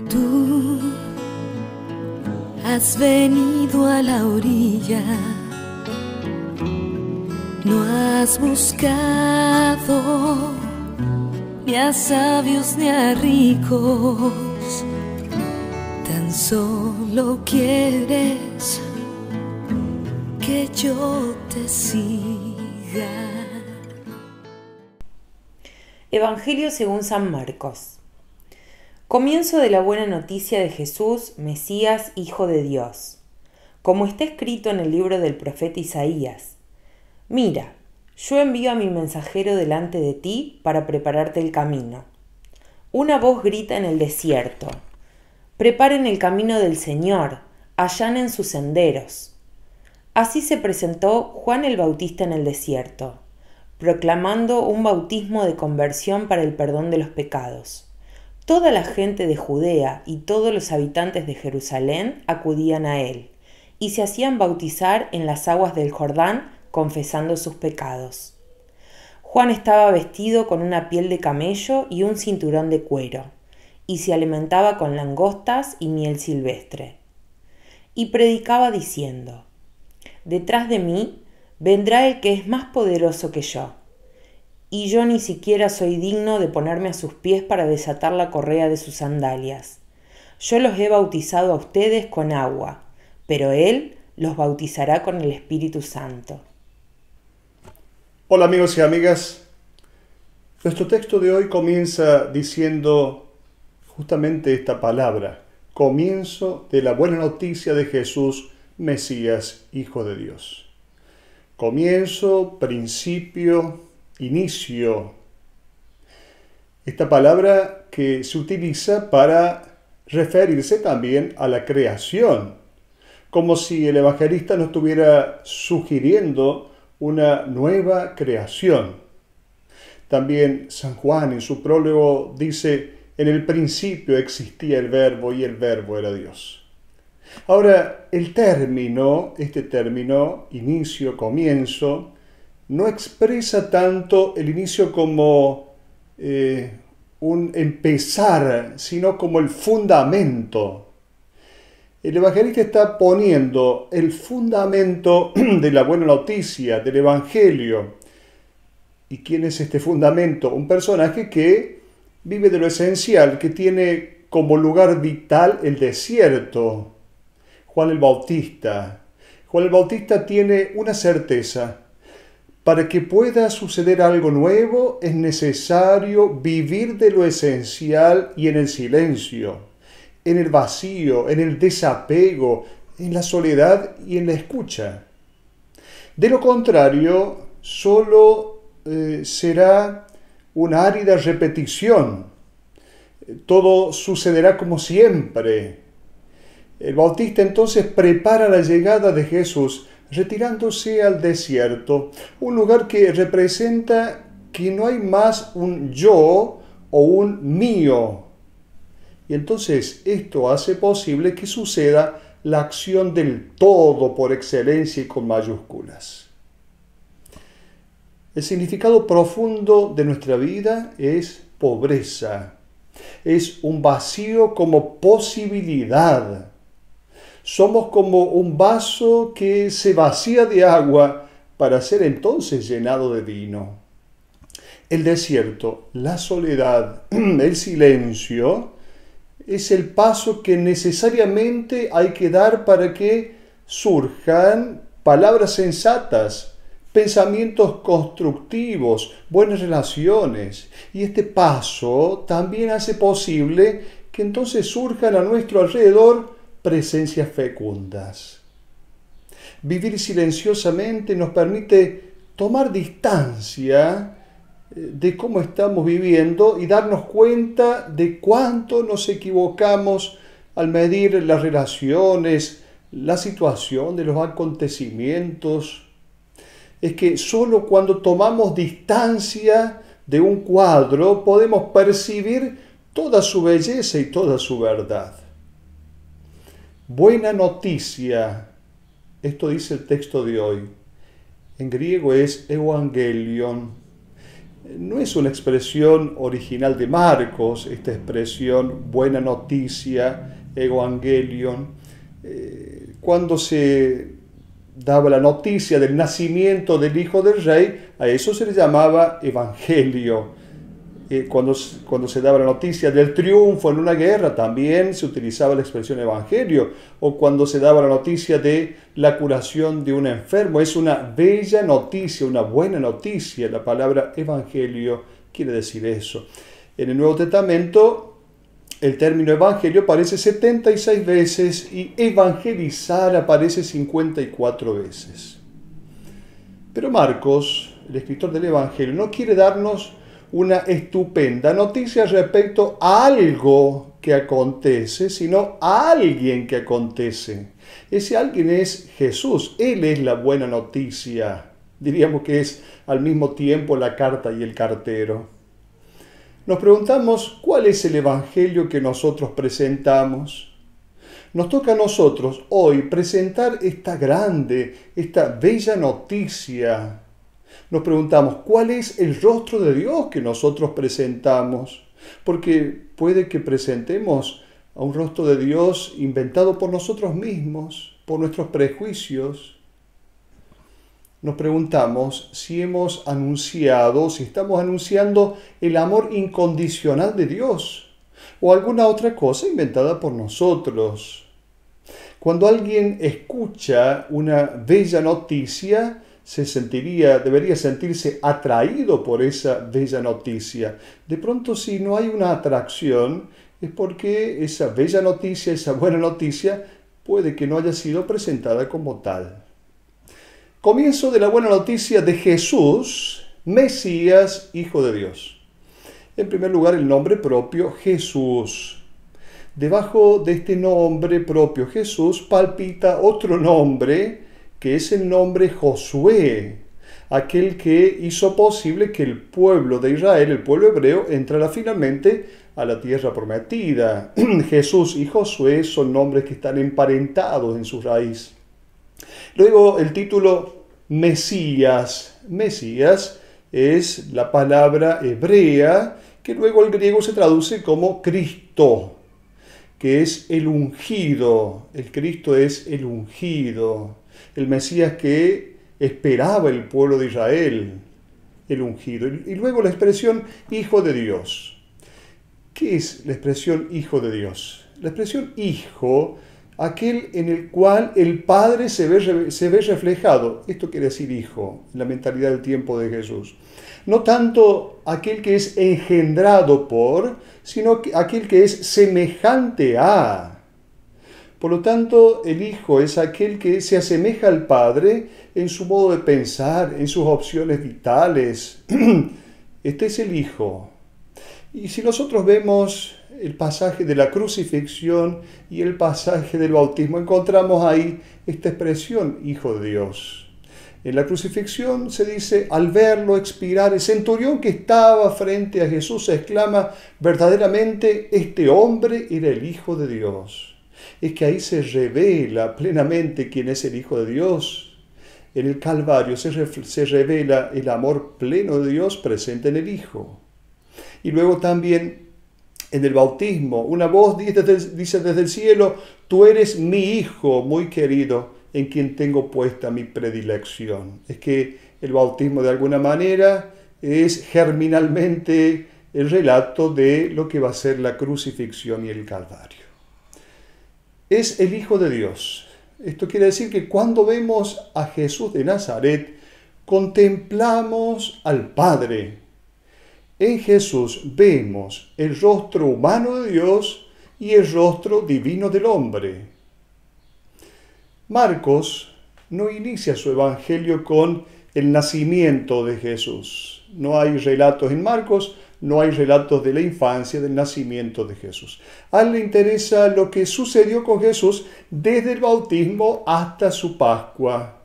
Tú has venido a la orilla, no has buscado ni a sabios ni a ricos, tan solo quieres que yo te siga. Evangelio según San Marcos. Comienzo de la buena noticia de Jesús, Mesías, Hijo de Dios. Como está escrito en el libro del profeta Isaías: Mira, yo envío a mi mensajero delante de ti para prepararte el camino. Una voz grita en el desierto: preparen el camino del Señor, allanen sus senderos. Así se presentó Juan el Bautista en el desierto, proclamando un bautismo de conversión para el perdón de los pecados. Toda la gente de Judea y todos los habitantes de Jerusalén acudían a él, y se hacían bautizar en las aguas del Jordán, confesando sus pecados. Juan estaba vestido con una piel de camello y un cinturón de cuero, y se alimentaba con langostas y miel silvestre. Y predicaba diciendo: Detrás de mí vendrá el que es más poderoso que yo, y yo ni siquiera soy digno de ponerme a sus pies para desatar la correa de sus sandalias. Yo los he bautizado a ustedes con agua, pero Él los bautizará con el Espíritu Santo. Hola amigos y amigas, nuestro texto de hoy comienza diciendo justamente esta palabra: comienzo de la buena noticia de Jesús, Mesías, Hijo de Dios. Comienzo, principio, inicio. Esta palabra que se utiliza para referirse también a la creación, como si el evangelista nos estuviera sugiriendo una nueva creación. También San Juan en su prólogo dice: en el principio existía el Verbo y el Verbo era Dios. Ahora, este término, inicio, comienzo, no expresa tanto el inicio como un empezar, sino como el fundamento. El evangelista está poniendo el fundamento de la buena noticia, del evangelio. ¿Y quién es este fundamento? Un personaje que vive de lo esencial, que tiene como lugar vital el desierto. Juan el Bautista. Juan el Bautista tiene una certeza: para que pueda suceder algo nuevo es necesario vivir de lo esencial y en el silencio, en el vacío, en el desapego, en la soledad y en la escucha. De lo contrario, solo será una árida repetición. Todo sucederá como siempre. El Bautista entonces prepara la llegada de Jesús retirándose al desierto, un lugar que representa que no hay más un yo o un mío. Y entonces esto hace posible que suceda la acción del todo por excelencia y con mayúsculas. El significado profundo de nuestra vida es pobreza, es un vacío como posibilidad. Somos como un vaso que se vacía de agua para ser entonces llenado de vino. El desierto, la soledad, el silencio, es el paso que necesariamente hay que dar para que surjan palabras sensatas, pensamientos constructivos, buenas relaciones. Y este paso también hace posible que entonces surjan a nuestro alrededor presencias fecundas. Vivir silenciosamente nos permite tomar distancia de cómo estamos viviendo y darnos cuenta de cuánto nos equivocamos al medir las relaciones, la situación de los acontecimientos. Es que solo cuando tomamos distancia de un cuadro podemos percibir toda su belleza y toda su verdad. Buena noticia, esto dice el texto de hoy. En griego es evangelion. no es una expresión original de Marcos, esta expresión buena noticia, evangelion. Cuando se daba la noticia del nacimiento del hijo del rey, a eso se le llamaba evangelio. Cuando se daba la noticia del triunfo en una guerra, también se utilizaba la expresión evangelio. O cuando se daba la noticia de la curación de un enfermo. Es una bella noticia, una buena noticia. La palabra evangelio quiere decir eso. En el Nuevo Testamento, el término evangelio aparece 76 veces y evangelizar aparece 54 veces. Pero Marcos, el escritor del evangelio, no quiere darnos una estupenda noticia respecto a algo que acontece, sino a alguien que acontece. Ese alguien es Jesús. Él es la buena noticia. Diríamos que es al mismo tiempo la carta y el cartero. Nos preguntamos, ¿cuál es el evangelio que nosotros presentamos? Nos toca a nosotros hoy presentar esta grande, esta bella noticia. Nos preguntamos, ¿cuál es el rostro de Dios que nosotros presentamos? Porque puede que presentemos a un rostro de Dios inventado por nosotros mismos, por nuestros prejuicios. Nos preguntamos si hemos anunciado, si estamos anunciando el amor incondicional de Dios o alguna otra cosa inventada por nosotros. Cuando alguien escucha una bella noticia, debería sentirse atraído por esa bella noticia. De pronto, si no hay una atracción, es porque esa bella noticia, esa buena noticia, puede que no haya sido presentada como tal. Comienzo de la buena noticia de Jesús, Mesías, Hijo de Dios. En primer lugar, el nombre propio, Jesús. Debajo de este nombre propio, Jesús, palpita otro nombre, que es el nombre Josué, aquel que hizo posible que el pueblo de Israel, el pueblo hebreo, entrara finalmente a la tierra prometida. Jesús y Josué son nombres que están emparentados en su raíz. Luego el título Mesías. Mesías es la palabra hebrea que luego al griego se traduce como Cristo, que es el ungido. El Cristo es el ungido. El Mesías que esperaba el pueblo de Israel, el ungido. Y luego la expresión Hijo de Dios. ¿Qué es la expresión Hijo de Dios? La expresión Hijo, aquel en el cual el Padre se ve reflejado. Esto quiere decir Hijo, en la mentalidad del tiempo de Jesús. No tanto aquel que es engendrado por, sino aquel que es semejante a. Por lo tanto, el Hijo es aquel que se asemeja al Padre en su modo de pensar, en sus opciones vitales. Este es el Hijo. Y si nosotros vemos el pasaje de la crucifixión y el pasaje del bautismo, encontramos ahí esta expresión, Hijo de Dios. En la crucifixión se dice, al verlo expirar, el centurión que estaba frente a Jesús exclama, verdaderamente este hombre era el Hijo de Dios. Es que ahí se revela plenamente quién es el Hijo de Dios. En el Calvario se revela el amor pleno de Dios presente en el Hijo. Y luego también en el bautismo, una voz dice desde el cielo, tú eres mi Hijo muy querido, en quien tengo puesta mi predilección. Es que el bautismo de alguna manera es germinalmente el relato de lo que va a ser la crucifixión y el Calvario. Es el Hijo de Dios. Esto quiere decir que cuando vemos a Jesús de Nazaret, contemplamos al Padre. En Jesús vemos el rostro humano de Dios y el rostro divino del hombre. Marcos no inicia su evangelio con el nacimiento de Jesús. No hay relatos en Marcos, no hay relatos de la infancia, del nacimiento de Jesús. A él le interesa lo que sucedió con Jesús desde el bautismo hasta su Pascua.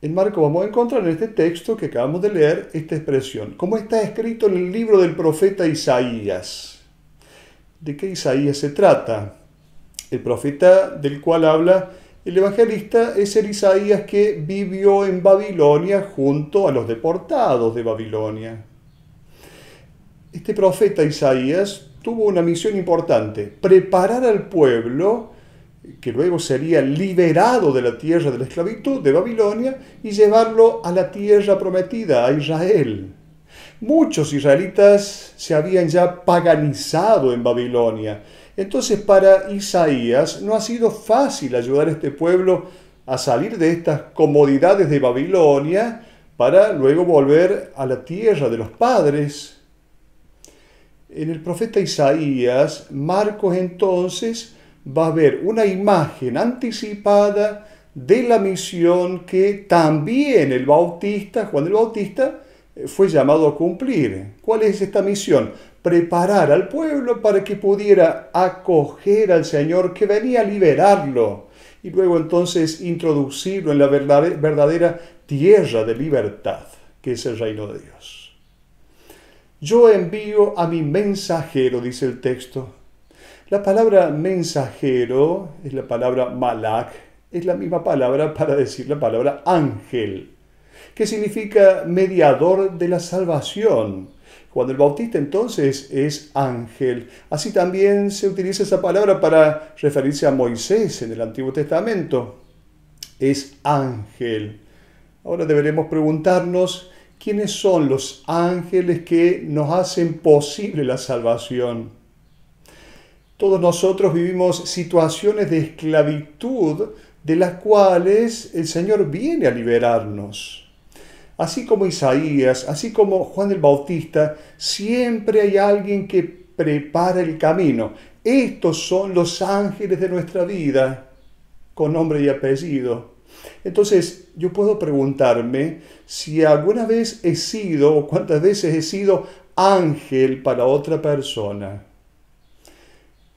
En Marcos vamos a encontrar en este texto que acabamos de leer esta expresión, como está escrito en el libro del profeta Isaías. ¿De qué Isaías se trata? El profeta del cual habla El evangelista es el Isaías que vivió en Babilonia junto a los deportados de Babilonia. Este profeta Isaías tuvo una misión importante: preparar al pueblo que luego sería liberado de la tierra de la esclavitud de Babilonia y llevarlo a la tierra prometida, a Israel. Muchos israelitas se habían ya paganizado en Babilonia. Entonces, para Isaías no ha sido fácil ayudar a este pueblo a salir de estas comodidades de Babilonia para luego volver a la tierra de los padres. En el profeta Isaías, Marcos entonces va a ver una imagen anticipada de la misión que también el Bautista, Juan el Bautista, fue llamado a cumplir. ¿Cuál es esta misión? Preparar al pueblo para que pudiera acoger al Señor que venía a liberarlo y luego entonces introducirlo en la verdadera tierra de libertad, que es el reino de Dios. Yo envío a mi mensajero, dice el texto. La palabra mensajero es la palabra malach, es la misma palabra para decir la palabra ángel, que significa mediador de la salvación. Juan el Bautista entonces es ángel. Así también se utiliza esa palabra para referirse a Moisés en el Antiguo Testamento. Es ángel. Ahora deberemos preguntarnos quiénes son los ángeles que nos hacen posible la salvación. Todos nosotros vivimos situaciones de esclavitud de las cuales el Señor viene a liberarnos. Así como Isaías, así como Juan el Bautista, siempre hay alguien que prepara el camino. Estos son los ángeles de nuestra vida, con nombre y apellido. Entonces, yo puedo preguntarme si alguna vez he sido, o cuántas veces he sido ángel para otra persona.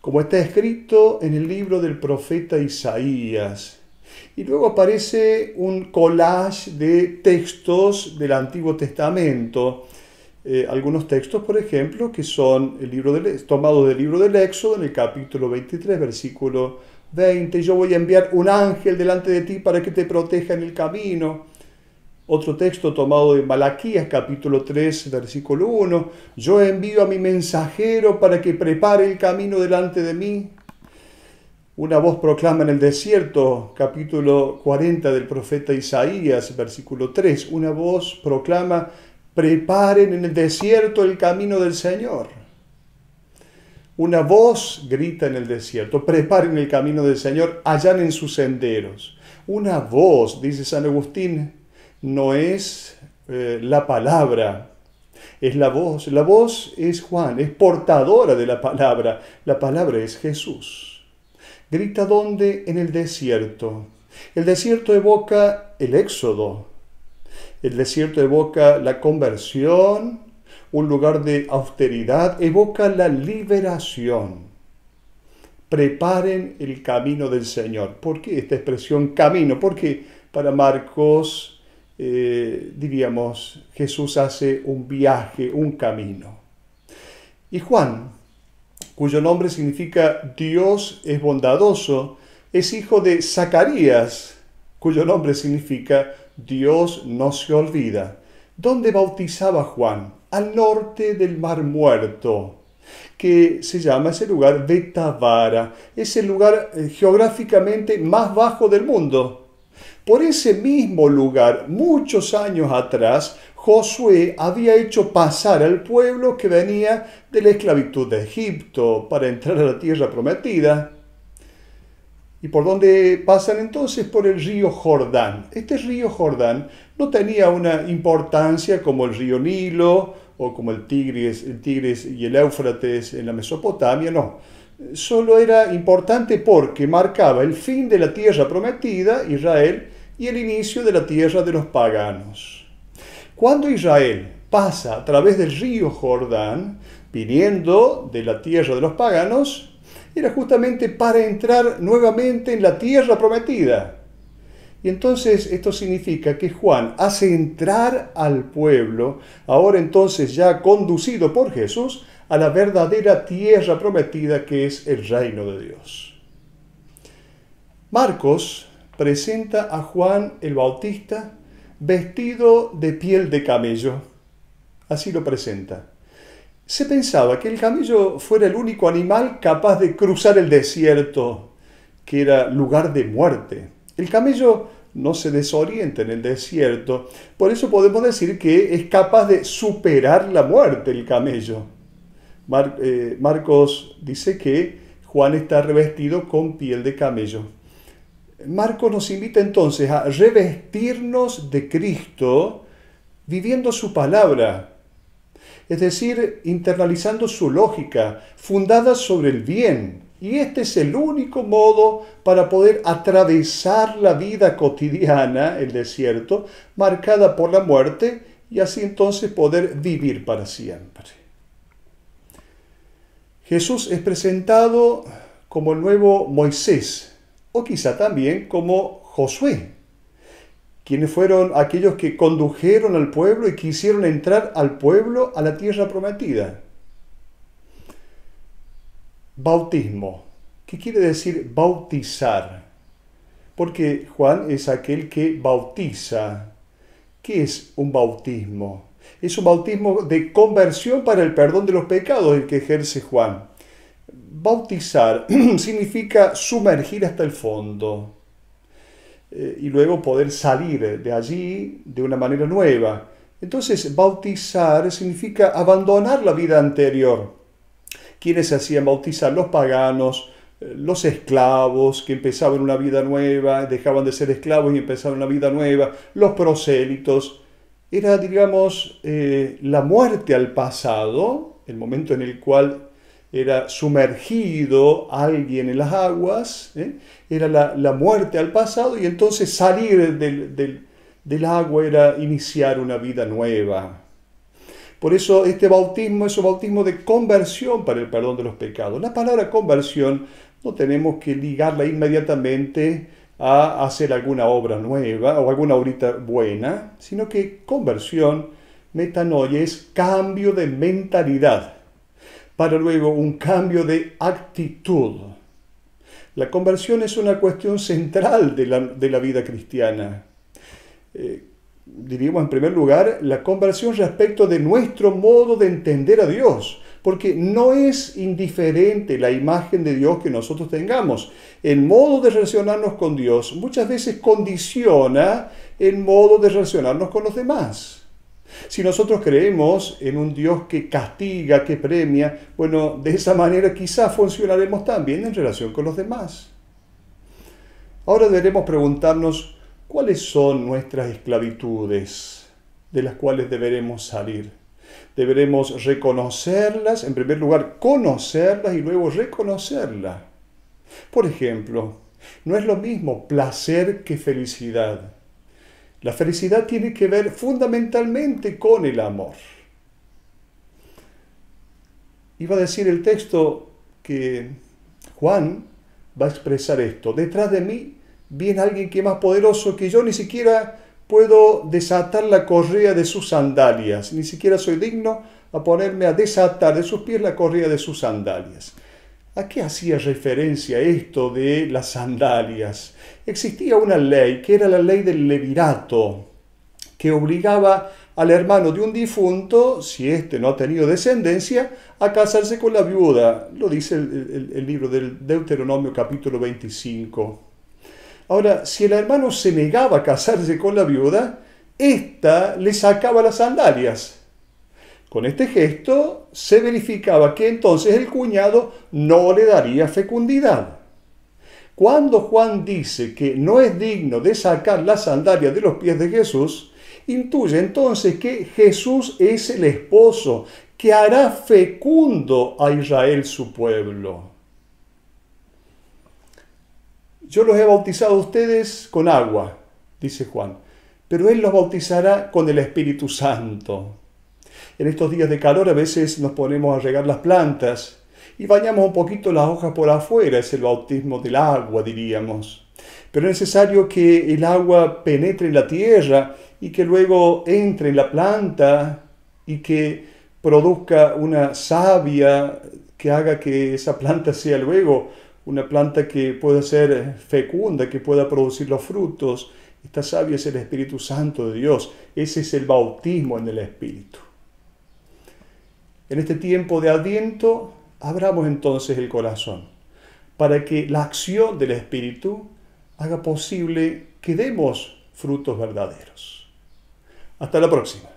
Como está escrito en el libro del profeta Isaías. Y luego aparece un collage de textos del Antiguo Testamento. Algunos textos, por ejemplo, que son tomados del libro del Éxodo, en el capítulo 23, versículo 20. Yo voy a enviar un ángel delante de ti para que te proteja en el camino. Otro texto tomado de Malaquías, capítulo 3, versículo 1. Yo envío a mi mensajero para que prepare el camino delante de mí. Una voz proclama en el desierto, capítulo 40 del profeta Isaías, versículo 3. Una voz proclama: preparen en el desierto el camino del Señor. Una voz grita en el desierto: preparen el camino del Señor, allanen sus senderos. Una voz, dice San Agustín, no es la palabra, es la voz. La voz es Juan, es portadora de la palabra. La palabra es Jesús. Grita ¿dónde? En el desierto. El desierto evoca el éxodo. El desierto evoca la conversión, un lugar de austeridad, evoca la liberación. Preparen el camino del Señor. ¿Por qué esta expresión camino? Porque para Marcos, diríamos, Jesús hace un viaje, un camino. Y Juan, cuyo nombre significa Dios es bondadoso, es hijo de Zacarías, cuyo nombre significa Dios no se olvida. ¿Dónde bautizaba Juan? Al norte del Mar Muerto, que se llama ese lugar Betabara. Es el lugar geográficamente más bajo del mundo. Por ese mismo lugar, muchos años atrás, Josué había hecho pasar al pueblo que venía de la esclavitud de Egipto para entrar a la tierra prometida. ¿Y por dónde pasan entonces? Por el río Jordán. Este río Jordán no tenía una importancia como el río Nilo o como el Tigris y el Éufrates en la Mesopotamia, no. Solo era importante porque marcaba el fin de la tierra prometida, Israel, y el inicio de la tierra de los paganos. Cuando Israel pasa a través del río Jordán, viniendo de la tierra de los paganos, era justamente para entrar nuevamente en la tierra prometida. Y entonces esto significa que Juan hace entrar al pueblo, ahora entonces ya conducido por Jesús, a la verdadera tierra prometida que es el reino de Dios. Marcos presenta a Juan el Bautista vestido de piel de camello. Así lo presenta. Se pensaba que el camello fuera el único animal capaz de cruzar el desierto, que era lugar de muerte. El camello no se desorienta en el desierto, por eso podemos decir que es capaz de superar la muerte el camello. Marcos dice que Juan está revestido con piel de camello. Marcos nos invita entonces a revestirnos de Cristo viviendo su palabra, es decir, internalizando su lógica, fundada sobre el bien. Y este es el único modo para poder atravesar la vida cotidiana, el desierto, marcada por la muerte, y así entonces poder vivir para siempre. Jesús es presentado como el nuevo Moisés, o quizá también como Josué, quienes fueron aquellos que condujeron al pueblo y quisieron entrar al pueblo a la tierra prometida. Bautismo. ¿Qué quiere decir bautizar? Porque Juan es aquel que bautiza. ¿Qué es un bautismo? Es un bautismo de conversión para el perdón de los pecados el que ejerce Juan. Bautizar significa sumergir hasta el fondo y luego poder salir de allí de una manera nueva. Entonces, bautizar significa abandonar la vida anterior. ¿Quiénes se hacían bautizar? Los paganos, los esclavos que empezaban una vida nueva, dejaban de ser esclavos y empezaban una vida nueva, los prosélitos. Era, digamos, la muerte al pasado, el momento en el cual era sumergido alguien en las aguas, era la muerte al pasado, y entonces salir del agua era iniciar una vida nueva. Por eso este bautismo es un bautismo de conversión para el perdón de los pecados. La palabra conversión no tenemos que ligarla inmediatamente a hacer alguna obra nueva o alguna obrita buena, sino que conversión, metanoia, es cambio de mentalidad, para luego un cambio de actitud. La conversión es una cuestión central de la vida cristiana. Diríamos en primer lugar, la conversión respecto de nuestro modo de entender a Dios, porque no es indiferente la imagen de Dios que nosotros tengamos. El modo de relacionarnos con Dios muchas veces condiciona el modo de relacionarnos con los demás. Si nosotros creemos en un Dios que castiga, que premia, bueno, de esa manera quizás funcionaremos también en relación con los demás. Ahora deberemos preguntarnos, ¿cuáles son nuestras esclavitudes de las cuales deberemos salir? Deberemos reconocerlas, en primer lugar, conocerlas y luego reconocerlas. Por ejemplo, no es lo mismo placer que felicidad. La felicidad tiene que ver fundamentalmente con el amor. Iba a decir el texto que Juan va a expresar esto. Detrás de mí viene alguien que es más poderoso que yo, ni siquiera puedo desatar la correa de sus sandalias, ni siquiera soy digno a ponerme a desatar de sus pies la correa de sus sandalias. ¿A qué hacía referencia esto de las sandalias? Existía una ley, que era la ley del levirato, que obligaba al hermano de un difunto, si éste no ha tenido descendencia, a casarse con la viuda. Lo dice el libro del Deuteronomio capítulo 25. Ahora, si el hermano se negaba a casarse con la viuda, ésta le sacaba las sandalias. Con este gesto se verificaba que entonces el cuñado no le daría fecundidad. Cuando Juan dice que no es digno de sacar las sandalias de los pies de Jesús, intuye entonces que Jesús es el esposo que hará fecundo a Israel su pueblo. Yo los he bautizado a ustedes con agua, dice Juan, pero Él los bautizará con el Espíritu Santo. En estos días de calor a veces nos ponemos a regar las plantas y bañamos un poquito las hojas por afuera, es el bautismo del agua, diríamos. Pero es necesario que el agua penetre en la tierra y que luego entre en la planta y que produzca una savia que haga que esa planta sea luego una planta que pueda ser fecunda, que pueda producir los frutos. Esta savia es el Espíritu Santo de Dios. Ese es el bautismo en el Espíritu. En este tiempo de Adviento, abramos entonces el corazón para que la acción del Espíritu haga posible que demos frutos verdaderos. Hasta la próxima.